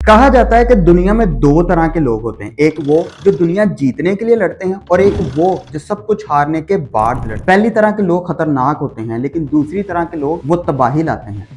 कहा जाता है कि दुनिया में दो तरह के लोग होते हैं, एक वो जो दुनिया जीतने के लिए लड़ते हैं और एक वो जो सब कुछ हारने के बाद लड़ते हैं। पहली तरह के लोग खतरनाक होते हैं, लेकिन दूसरी तरह के लोग वो तबाही लाते हैं।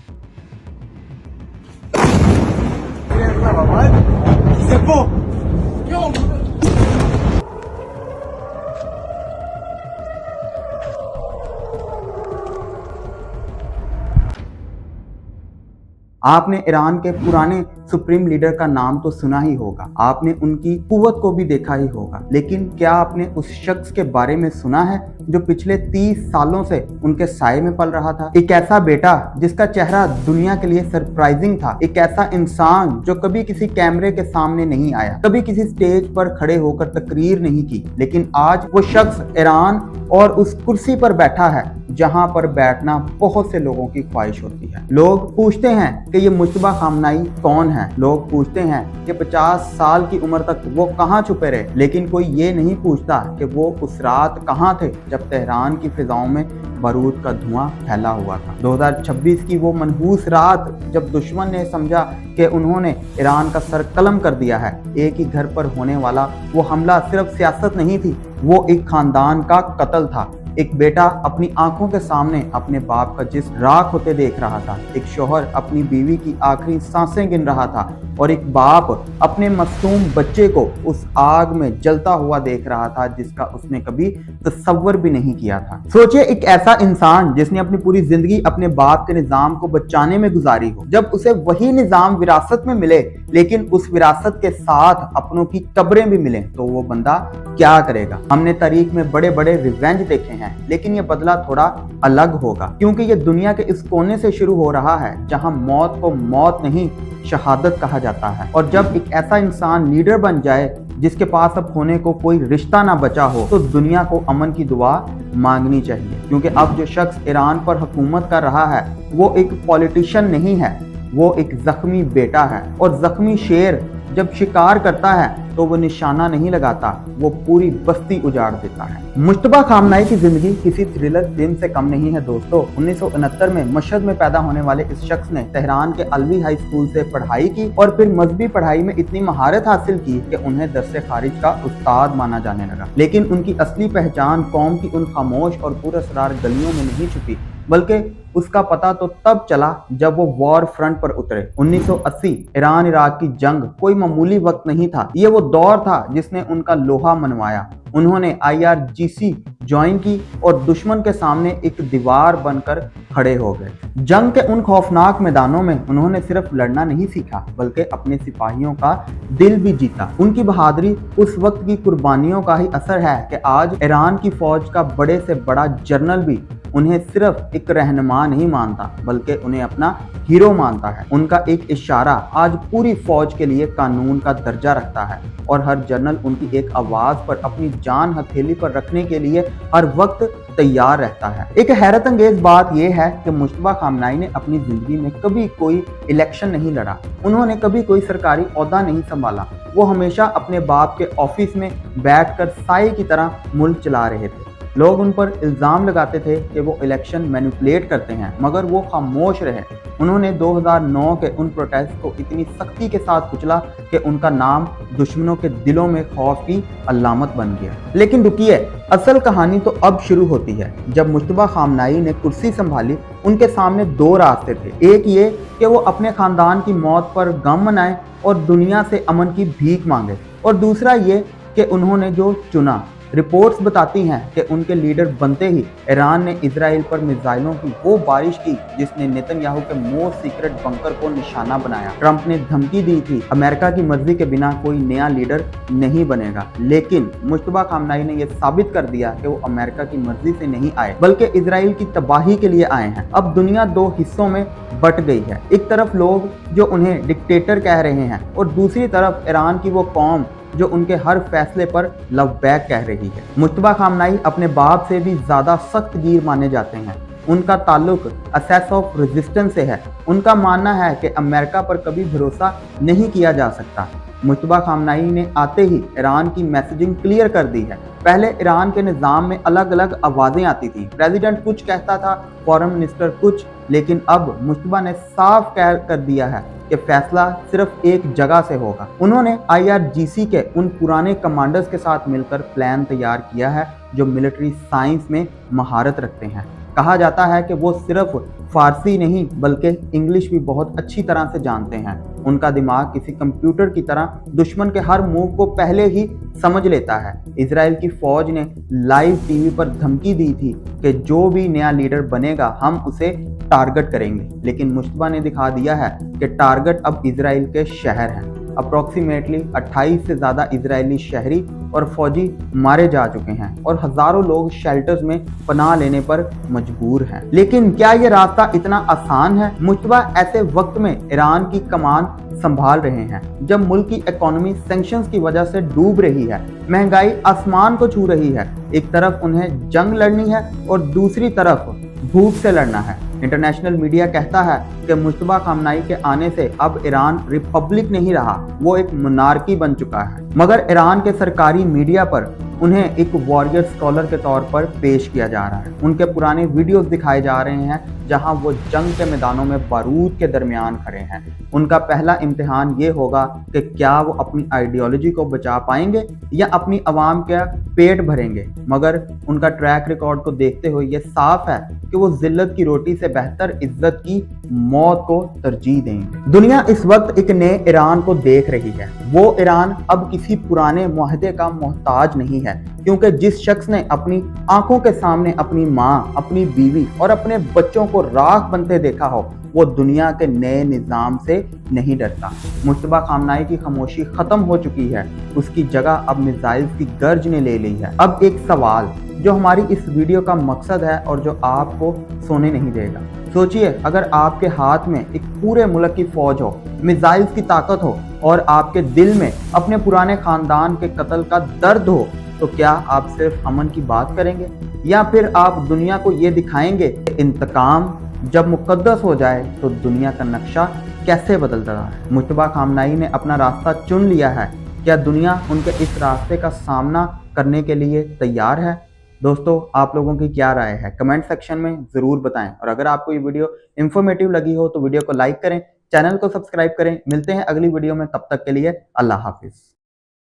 आपने ईरान के पुराने सुप्रीम लीडर का नाम तो सुना ही होगा, आपने उनकी कुव्वत को भी देखा ही होगा, लेकिन क्या आपने उस शख्स के बारे में सुना है जो पिछले 30 सालों से उनके साए में पल रहा था? एक ऐसा बेटा जिसका चेहरा दुनिया के लिए सरप्राइजिंग था, एक ऐसा इंसान जो कभी किसी कैमरे के सामने नहीं आया, कभी किसी स्टेज पर खड़े होकर तकरीर नहीं की, लेकिन आज वो शख्स ईरान और उस कुर्सी पर बैठा है जहां पर बैठना बहुत से लोगों की ख्वाहिश होती है। लोग पूछते हैं कि ये मुज्तबा खामनाई कौन है, लोग पूछते हैं कि 50 साल की उम्र तक वो कहां छुपे रहे, लेकिन कोई ये नहीं पूछता कि वो उस रात कहां थे जब तेहरान की फिजाओं में बारूद का धुआं फैला हुआ था। 2026 की वो मनहूस रात जब दुश्मन ने समझा कि उन्होंने ईरान का सर कलम कर दिया है। एक ही घर पर होने वाला वो हमला सिर्फ सियासत नहीं थी, वो एक खानदान का कत्ल था। एक बेटा अपनी आंखों के सामने अपने बाप का जिस्म राख होते देख रहा था, एक शौहर अपनी बीवी की आखिरी सांसें गिन रहा था और एक बाप अपने मासूम बच्चे को उस आग में जलता हुआ देख रहा था जिसका उसने कभी तसव्वुर भी नहीं किया था। सोचिए, एक ऐसा इंसान जिसने अपनी पूरी जिंदगी अपने बाप के निजाम को बचाने में गुजारी हो, जब उसे वही निजाम विरासत में मिले लेकिन उस विरासत के साथ अपनों की कब्रें भी मिले, तो वो बंदा क्या करेगा? हमने तारीख में बड़े बड़े रिवेंज देखे हैं, लेकिन ये बदला थोड़ा अलग होगा, क्योंकि ये दुनिया के इस कोने से शुरू हो रहा है जहां मौत को मौत नहीं शहादत कहा जाता है। और जब एक ऐसा इंसान लीडर बन जाए जिसके पास अब होने को कोई रिश्ता ना बचा हो, तो दुनिया को अमन की दुआ मांगनी चाहिए, क्योंकि अब जो शख्स ईरान पर हुकूमत कर रहा है वो एक पॉलिटिशियन नहीं है, वो एक जख्मी बेटा है। और जख्मी शेर जब शिकार करता है तो वो निशाना नहीं लगाता, वो पूरी बस्ती उजाड़ देता है। मुज्तबा खामनाई की जिंदगी किसी थ्रिलर फिल्म से कम नहीं है दोस्तों। 1969 में मशहद में पैदा होने वाले इस शख्स ने तेहरान के अलवी हाई स्कूल से पढ़ाई की और फिर मजहबी पढ़ाई में इतनी महारत हासिल की कि उन्हें दर्से खारिज का उस्ताद माना जाने लगा। लेकिन उनकी असली पहचान कौम की उन खामोश और पुरअसरार गलियों में नहीं छुपी, बल्कि उसका पता तो तब चला जब वो वॉर फ्रंट पर उतरे। 1980 ईरान इराक की जंग कोई मामूली वक्त नहीं था, ये वो दौर था जिसने उनका लोहा मनवाया। उन्होंने IRGC ज्वाइन की और दुश्मन के सामने एक दीवार बनकर खड़े हो गए। जंग के उन खौफनाक मैदानों में उन्होंने सिर्फ लड़ना नहीं सीखा, बल्कि अपने सिपाहियों का दिल भी जीता। उनकी बहादुरी उस वक्त की कुर्बानियों का ही असर है कि आज ईरान की फौज का बड़े से बड़ा जनरल भी उन्हें सिर्फ एक रहनुमा नहीं मानता, बल्कि उन्हें अपना हीरो मानता है। उनका एक इशारा आज पूरी फौज के लिए कानून का दर्जा रखता है और हर जनरल उनकी एक आवाज पर अपनी जान हथेली पर रखने के लिए हर वक्त तैयार रहता है। एक हैरत अंगेज बात यह है कि मुज्तबा खामनाई ने अपनी जिंदगी में कभी कोई इलेक्शन नहीं लड़ा, उन्होंने कभी कोई सरकारी ओहदा नहीं संभाला, वो हमेशा अपने बाप के ऑफिस में बैठकर साए की तरह मुल्क चला रहे थे। लोग उन पर इल्ज़ाम लगाते थे कि वो इलेक्शन मैनिपुलेट करते हैं, मगर वो खामोश रहे। उन्होंने 2009 के उन प्रोटेस्ट को इतनी सख्ती के साथ कुचला कि उनका नाम दुश्मनों के दिलों में खौफ की अलामत बन गया। लेकिन रुकिए, असल कहानी तो अब शुरू होती है। जब मुज्तबा खामनाई ने कुर्सी संभाली, उनके सामने दो रास्ते थे। एक ये कि वो अपने खानदान की मौत पर गम मनाए और दुनिया से अमन की भीख मांगे, और दूसरा ये कि उन्होंने जो चुना। रिपोर्ट्स बताती हैं कि उनके लीडर बनते ही ईरान ने इजराइल पर मिसाइलों की वो बारिश की जिसने नेतन्याहू के मोस्ट सीक्रेट बंकर को निशाना बनाया। ट्रंप ने धमकी दी थी अमेरिका की मर्जी के बिना कोई नया लीडर नहीं बनेगा, लेकिन मुज्तबा खामनाई ने यह साबित कर दिया कि वो अमेरिका की मर्जी से नहीं आए, बल्कि इजराइल की तबाही के लिए आए हैं। अब दुनिया दो हिस्सों में बट गई है, एक तरफ लोग जो उन्हें डिक्टेटर कह रहे हैं और दूसरी तरफ ईरान की वो कौम जो उनके हर फैसले पर लव बैक कह रही है। मुज्तबा खामनाई अपने बाप से भी ज्यादा सख्त गिर माने जाते हैं। उनका ताल्लुक असेस ऑफ रेजिस्टेंस से है। उनका मानना है कि अमेरिका पर कभी भरोसा नहीं किया जा सकता। मुश्तबा खामनाई ने आते ही ईरान की मैसेजिंग क्लियर कर दी है। पहले ईरान के निज़ाम में अलग अलग आवाज़ें आती थी, प्रेसिडेंट कुछ कहता था, फॉरेन मिनिस्टर कुछ, लेकिन अब मुश्तबा ने साफ कर दिया है कि फैसला सिर्फ एक जगह से होगा। उन्होंने IRGC के उन पुराने कमांडर्स के साथ मिलकर प्लान तैयार किया है जो मिलिट्री साइंस में महारत रखते हैं। कहा जाता है कि वो सिर्फ फारसी नहीं बल्कि इंग्लिश भी बहुत अच्छी तरह से जानते हैं। उनका दिमाग किसी कंप्यूटर की तरह दुश्मन के हर मूव को पहले ही समझ लेता है। इजराइल की फौज ने लाइव टीवी पर धमकी दी थी कि जो भी नया लीडर बनेगा हम उसे टारगेट करेंगे, लेकिन मुश्तबा ने दिखा दिया है कि टारगेट अब इजराइल के शहर हैं। अप्रॉक्सीमेटली 28 से ज़्यादा इजरायली शहरी और फौजी मारे जा चुके हैं और हज़ारों लोग शेल्टर्स में पनाह लेने पर मजबूर हैं। लेकिन क्या ये रास्ता इतना आसान है? मुश्तबा ऐसे वक्त में ईरान की कमान संभाल रहे हैं जब मुल्क की इकोनॉमी सैंक्शंस की वजह से डूब रही है, महंगाई आसमान को छू रही है। एक तरफ उन्हें जंग लड़नी है और दूसरी तरफ भूख से लड़ना है। इंटरनेशनल मीडिया कहता है कि मुश्तबा खामनाई के आने से अब ईरान रिपब्लिक नहीं रहा, वो एक मोनार्की बन चुका है। मगर ईरान के सरकारी मीडिया पर उन्हें एक वॉरियर स्कॉलर के तौर पर पेश किया जा रहा है। उनके पुराने वीडियोस दिखाए जा रहे हैं जहां वो जंग के मैदानों में बारूद के दरमियान खड़े हैं। उनका पहला इम्तिहान ये होगा कि क्या वो अपनी आइडियोलॉजी को बचा पाएंगे या अपनी आवाम का पेट भरेंगे। मगर उनका ट्रैक रिकॉर्ड को देखते हुए ये साफ है कि वो जिल्लत की रोटी से बेहतर इज्जत की मौत को तरजीह देंगे। दुनिया इस वक्त एक नए ईरान को देख रही है। वो ईरान अब किसी पुराने मुआहदे का मोहताज नहीं है, क्योंकि जिस शख्स ने अपनी आंखों के सामने अपनी माँ, अपनी बीवी और अपने बच्चों को राख बनते देखा हो, वो दुनिया के नए निज़ाम से नहीं डरता। मुश्तबा खामनाई की खामोशी खत्म हो चुकी है, उसकी जगह अब मिसाइल्स की गर्ज ने ले ली है। अब एक सवाल जो हमारी इस वीडियो का मकसद है और जो आपको सोने नहीं देगा। सोचिए, अगर आपके हाथ में एक पूरे मुल्क की फौज हो, मिसाइल्स की ताकत हो और आपके दिल में अपने पुराने खानदान के कत्ल का दर्द हो, तो क्या आप सिर्फ अमन की बात करेंगे या फिर आप दुनिया को ये दिखाएंगे कि इंतकाम जब मुकद्दस हो जाए तो दुनिया का नक्शा कैसे बदल रहा है? मुश्तबा खामनाई ने अपना रास्ता चुन लिया है। क्या दुनिया उनके इस रास्ते का सामना करने के लिए तैयार है? दोस्तों, आप लोगों की क्या राय है? कमेंट सेक्शन में ज़रूर बताएं। और अगर आपको ये वीडियो इन्फॉर्मेटिव लगी हो तो वीडियो को लाइक करें, चैनल को सब्सक्राइब करें। मिलते हैं अगली वीडियो में, तब तक के लिए अल्लाह हाफिज़।